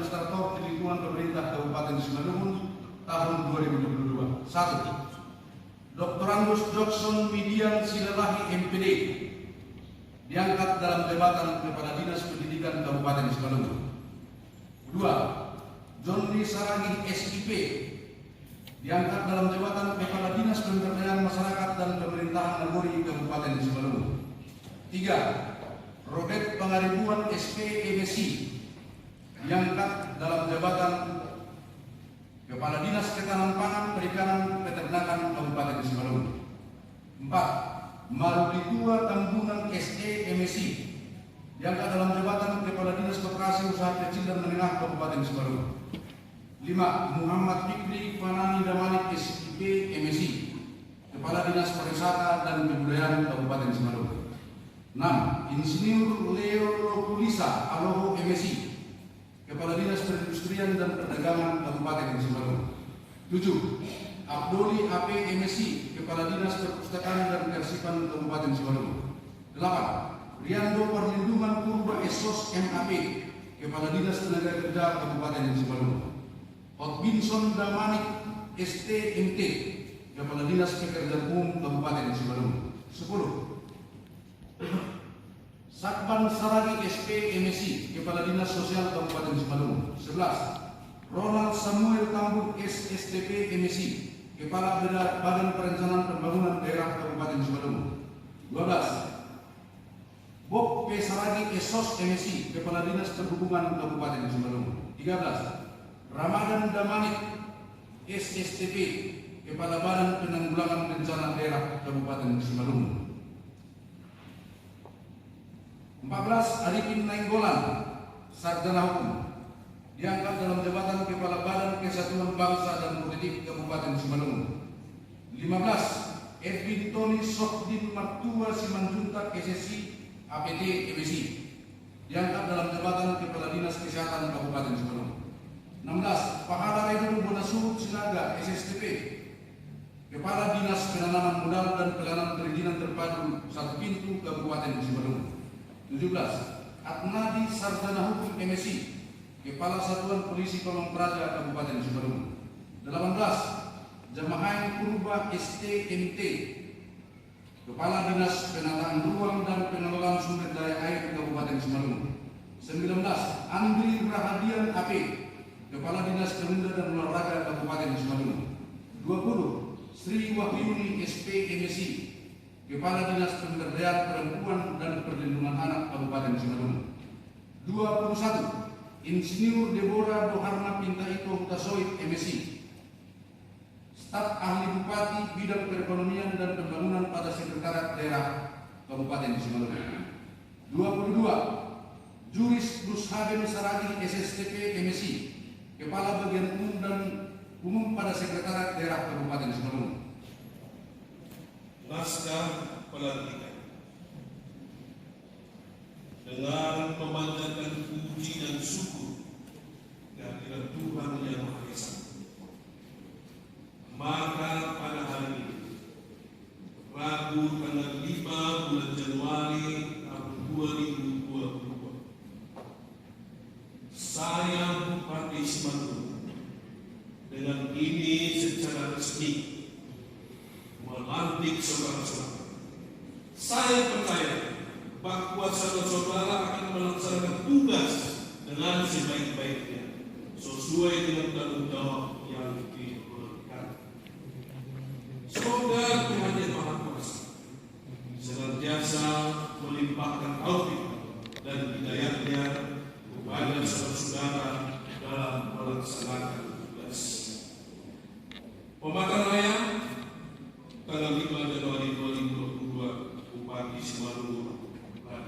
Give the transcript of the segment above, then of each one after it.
administrator di lingkungan pemerintah Kabupaten Simalungun tahun 2022. 1. Dr. Angus Johnson Midian Silalahi MPD diangkat dalam jabatan Kepala Dinas Pendidikan Kabupaten Simalungun. 2. John D. Saragi SIP diangkat dalam jabatan Kepala Dinas Pemberdayaan Masyarakat dan Pemerintahan Nagori Kabupaten Simalungun. 3. Robert Pangaribuan SP MSI diangkat dalam jabatan Kepala Dinas Ketahanan Pangan, Perikanan, Peternakan Kabupaten Simalungun. 4. Marulitua Tambunan SE MSI diangkat dalam jabatan Kepala Dinas Koperasi Usaha Kecil dan Menengah Kabupaten Simalungun. 5. Muhammad Fikri Fanani Damalik SIP MSI Kepala Dinas Pariwisata dan Kebudayaan Kabupaten Simalungun. 6. Insinyur Leo Lokulisa Aloho MSI Kepala Dinas Perindustrian dan Perdagangan Kabupaten Simalungun. 7. Abdoli AP MSI Kepala Dinas Perpustakaan dan Kearsipan Kabupaten Simalungun. 8. Riando Perlindungan Purba Esos MAP Kepala Dinas Tenaga Kerja Kabupaten Simalungun. Hotbinson Damanik STMT Kepala Dinas Pekerjaan Umum Kabupaten Simalungun. 10. Sakban Saragi SP MSI Kepala Dinas Sosial Kabupaten Simalungun. 11. Ronald Samuel Tambuk SSTP MSI Kepala Badan Perencanaan Pembangunan Daerah Kabupaten Simalungun. 12. Bob P. Saragi SOS MSI Kepala Dinas Perhubungan Kabupaten Simalungun. 13. Ramadan Damanik SSTP Kepala Badan Penanggulangan Bencana Daerah Kabupaten Simalungun. 14. Arifin Nainggolan Sarjana Hukum diangkat dalam jabatan Kepala Badan Kesatuan Bangsa dan Politik Kabupaten Simalungun. 15. Edwin Tony Sokdin Martua Simanjuntak SSI APT MSI diangkat dalam jabatan Kepala Dinas Kesehatan Kabupaten Simalungun. 16. Pahala Redul Bonasur Sinaga SSTP Kepala Dinas Penanaman Modal dan Pelayanan Perizinan Terpadu Satu Pintu Kabupaten Simalungun. 17. Atnadi Sarjana Hukum MSI Kepala Satuan Polisi Pamong Praja Kabupaten Simalungun. 18. Jamahain Purba STMT Kepala Dinas Penataan Ruang dan Pengelolaan Sumber Daya Air Kabupaten Simalungun. 19. Andri Rahadian AP Kepala Dinas Pemuda dan Olahraga Kabupaten Simalungun. 20. Sri Wahyuni SP MSI Kepala Dinas Pemberdayaan Perempuan dan Perlindungan Anak Kabupaten Simalungun. 21. Insinyur Deborah Doharna Pintaito Hutasoid MSI Staf Ahli Bupati Bidang Perekonomian dan Pembangunan pada Sekretariat Daerah Kabupaten Simalungun. 22. Juris Rushagen Saragi SSTP MSI Kepala Bagian Umum dan Umum pada Sekretariat Daerah Kabupaten Simalungun. Naskah pelantikan. Dengan memanjatkan puji dan syukur kehadirat Tuhan Yang Maha Esa, maka pada hari ini, Rabu tanggal 5 bulan Januari tahun 2022, saya Bupati Simalungun dengan ini secara resmi melantik saudara-saudara. Saya percaya bahwa saudara-saudara akan melaksanakan tugas dengan sebaik-baiknya sesuai dengan tanggung jawab yang diberikan. Semoga Tuhan Yang Maha Kuasa senantiasa melimpahkan taufik dan hidayahnya kepada saudara-saudara dalam melaksanakan tugas. Pembakaran raya tanggal 5 Januari 2022 Bupati Simalungun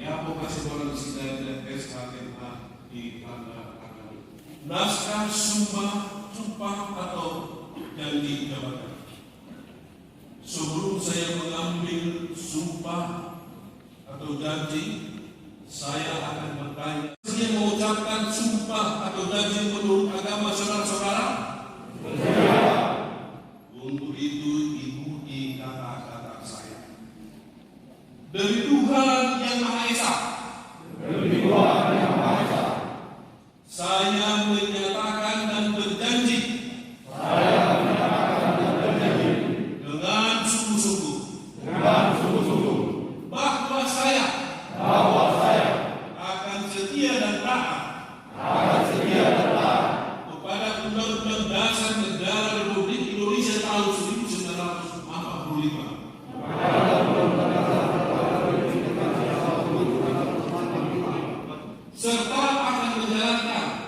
Yapo Kasibolan Sidang dan SHMA di tanda tangan. Naskah sumpah atau janji jabatan. Sebelum saya mengambil sumpah atau janji, saya akan bertanya. Saya mengucapkan sumpah atau janji menurut agama saudara-saudara? Untuk itu ikuti kata-kata saya. Demi Tuhan Yang Maha Esa. Demi Tuhan Yang Maha Esa. Saya menyatakan dan berjanji dengan sungguh-sungguh bahwa saya akan setia dan taat kepada Undang-Undang Dasar Negara Republik Indonesia tahun 1945 serta akan menjalankan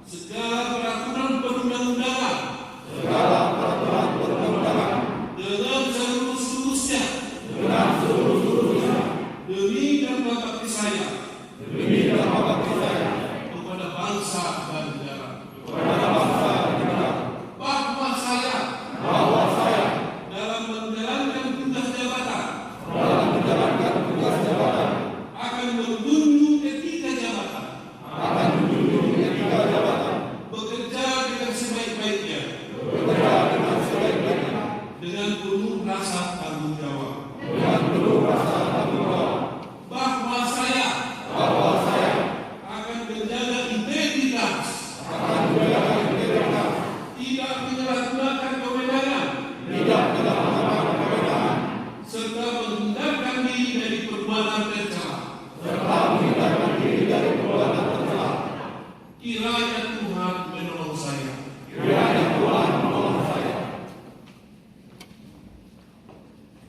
segala peraturan perundang-undangan dengan seluruh-seluruhnya demi dan bakti saya kepada bangsa dan negara. Bahwa saya dalam menjalankan tugas jabatan akan menjunjung etika jabatan, bekerja dengan sebaik-baiknya, dengan penuh rasa tanggung jawab. Bahwa saya akan menjaga integritas, tidak menyalahgunakan kewenangan, serta menghindarkan diri dari perbuatan tercela. Kiranya Tuhan menolong saya.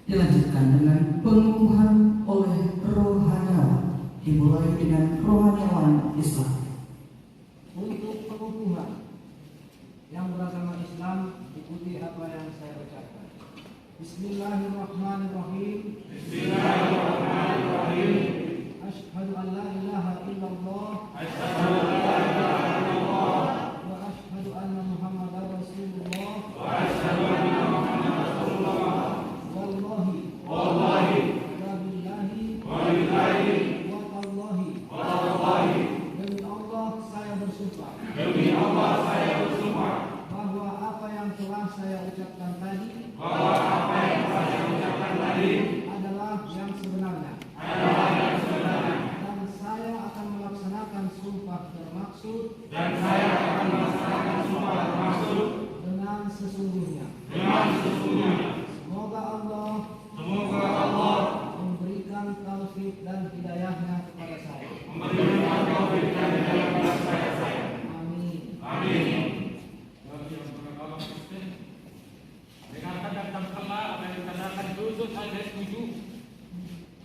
Dilanjutkan dengan pengukuhan oleh rohaniawan, dimulai dengan rohaniawan Islam. Untuk pengukuhan yang beragama Islam, ikuti apa yang saya ucapkan. Bismillahirrahmanirrahim. Asyhadu an la ilaha illallah. Wa asyhadu anna Muhammadar Rasulullah. Wallahi. Wa billahi. Wa tallahi. Demi Allah saya bersumpah. Bahwa apa yang telah saya ucapkan tadi adalah yang sebenarnya. Dan saya akan melaksanakan sumpah termaksud dengan sesungguhnya. Semoga Allah memberikan taufik dan hidayahnya kepada saya. Amin. Dengarkan dan camkanlah apa yang dikatakan Yesus, saya setuju.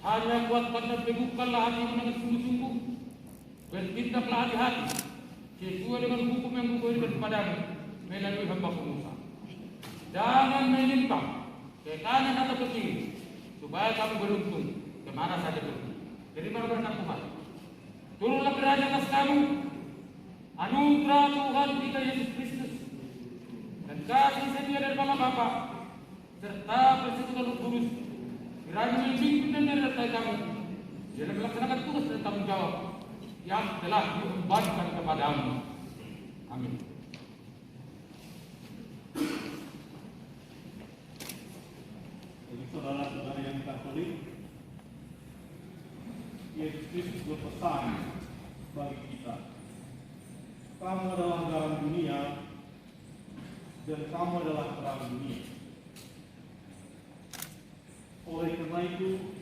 Hanya kuatkan dan teguhkanlah hatimu dengan sungguh-sungguh. Bertindaklah hati-hati sesuai dengan hukum yang kuberikan kepadamu melalui hamba-Mu Musa. Jangan menyimpang ke kanan atau ke kiri, supaya kamu beruntung kemana saja pergi. Terima berkat Tuhan. Turunlah derajat atas kamu. Anugerah Tuhan kita Yesus Kristus dan kasih setia dari Allah Bapa serta persekutuan Roh Kudus kiranya membimbing dan menyertai kamu dalam melaksanakan tugas dan tanggung jawab yang telah diembankan kepadamu. Amin. Bagi saudara-saudara yang Katolik, Yesus Kristus berpesan bagi kita, kamu adalah garam dunia dan kamu adalah terang dunia. Oleh karena itu,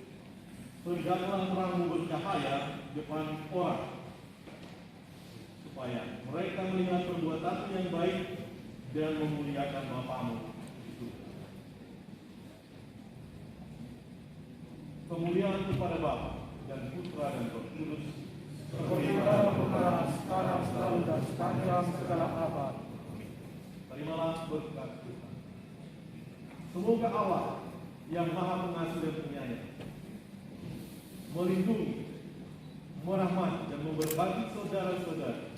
hendaklah terangmu bercahaya di depan orang, supaya mereka melihat perbuatanmu yang baik dan memuliakan Bapamu di surga. Kemuliaan kepada Bapa dan Putra dan Roh Kudus, seperti pada sekarang, selalu dan sepanjang segala abad. Terimalah berkat Tuhan. Semoga Allah yang Maha Pengasih dan Penyayang melindungi, merahmati dan memberkati saudara-saudara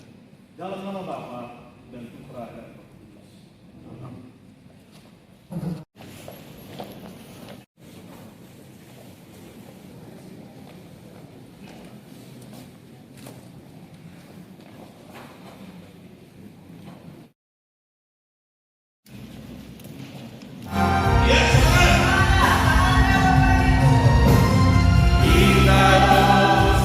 dalam nama Bapa dan Putra dan Roh Kudus. Amin. Kita terus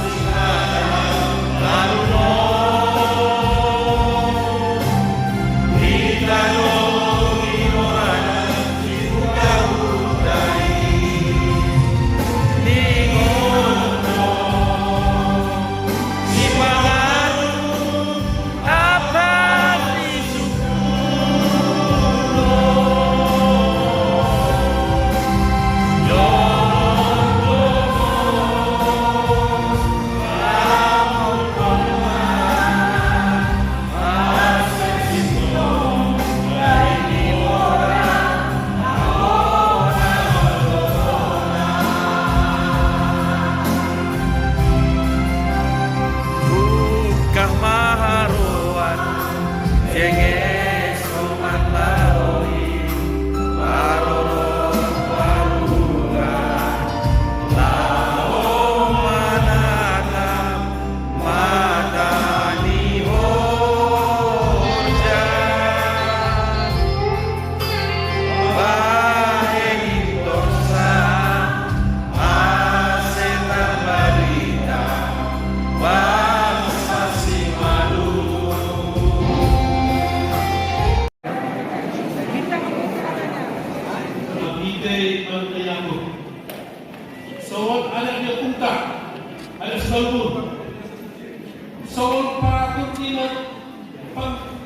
kurti na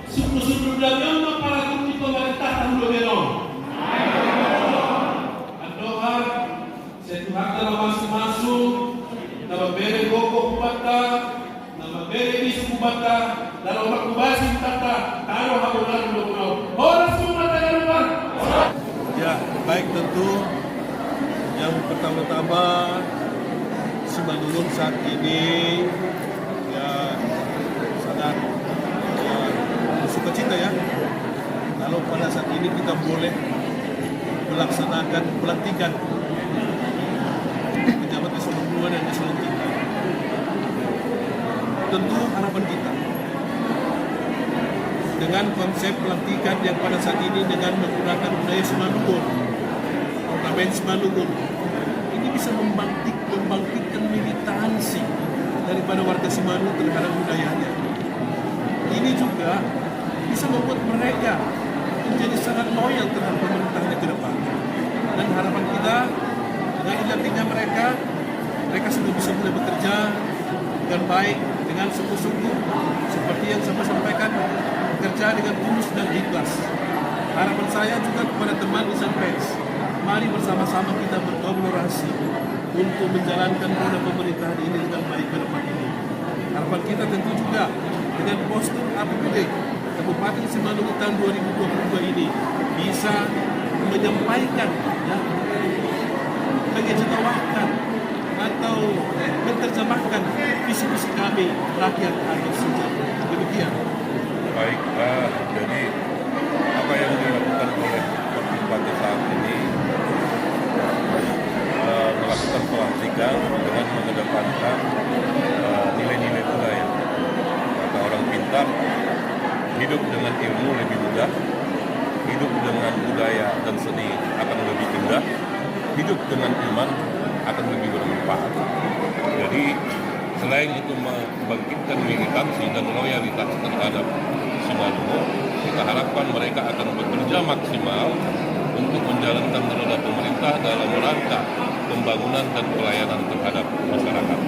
suku-suku dagang na para kurti pemerintahan Lugero. At doa sa Tuhan dalam masing-masing na mabere goko kubata, na mabere isu kubata, dalam makubasi tata, taruh habulan Lugero. Horas semua Tagalog. Ya, baik tentu yang pertama-tama Simalungun saat ini ya sangat bersuka cita ya kalau pada saat ini kita boleh melaksanakan pelantikan pejabat eselon 2 dan eselon 3. Tentu harapan kita dengan konsep pelantikan yang pada saat ini dengan menggunakan budaya Simalungun, ornamen Simalungun, ini bisa membangkitkan militansi daripada warga Simalungun terhadap budayanya. Ini juga bisa membuat mereka menjadi sangat loyal terhadap pemerintahnya ke depan. Dan harapan kita dengan dilantiknya mereka sudah bisa mulai bekerja dengan baik, dengan sungguh-sungguh seperti yang saya sampaikan, bekerja dengan tulus dan ikhlas. Harapan saya juga kepada teman insan pers, mari bersama-sama kita berkolaborasi untuk menjalankan roda pemerintahan ini dengan baik ke depan ini. Harapan kita tentu juga dengan postur APBD Kabupaten Simalungun tahun 2022 ini bisa menyampaikan, ya, mengejawantahkan atau menerjemahkan visi-visi kami rakyat agar sejahtera. Demikian. Baik, jadi apa yang dilakukan oleh Bupati saat ini melakukan pelantikan dengan mengedepankan nilai-nilai budaya. Kata orang pintar, hidup dengan ilmu lebih mudah, hidup dengan budaya dan seni akan lebih indah, hidup dengan iman akan lebih bermanfaat. Jadi selain itu membangkitkan militansi dan loyalitas terhadap Simalungun, kita harapkan mereka akan bekerja maksimal untuk menjalankan roda pemerintah dalam rangka pembangunan dan pelayanan terhadap masyarakat.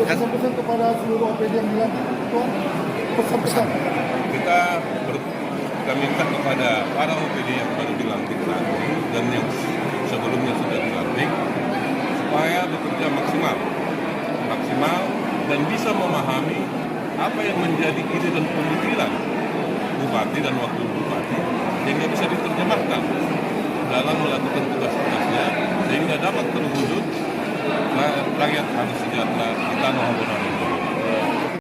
Pesan-pesan kepada seluruh OPD yang dilantik, Tuan, pesan-pesan. Kita minta kepada para OPD yang baru dilantik saat ini dan yang sebelumnya sudah dilantik supaya bekerja maksimal dan bisa memahami apa yang menjadi ide dan pemikiran bupati dan wakil bupati sehingga bisa diterjemahkan dalam melakukan tugas-tugasnya sehingga dapat terwujud rakyat harus sejahtera di tanah Honolulu.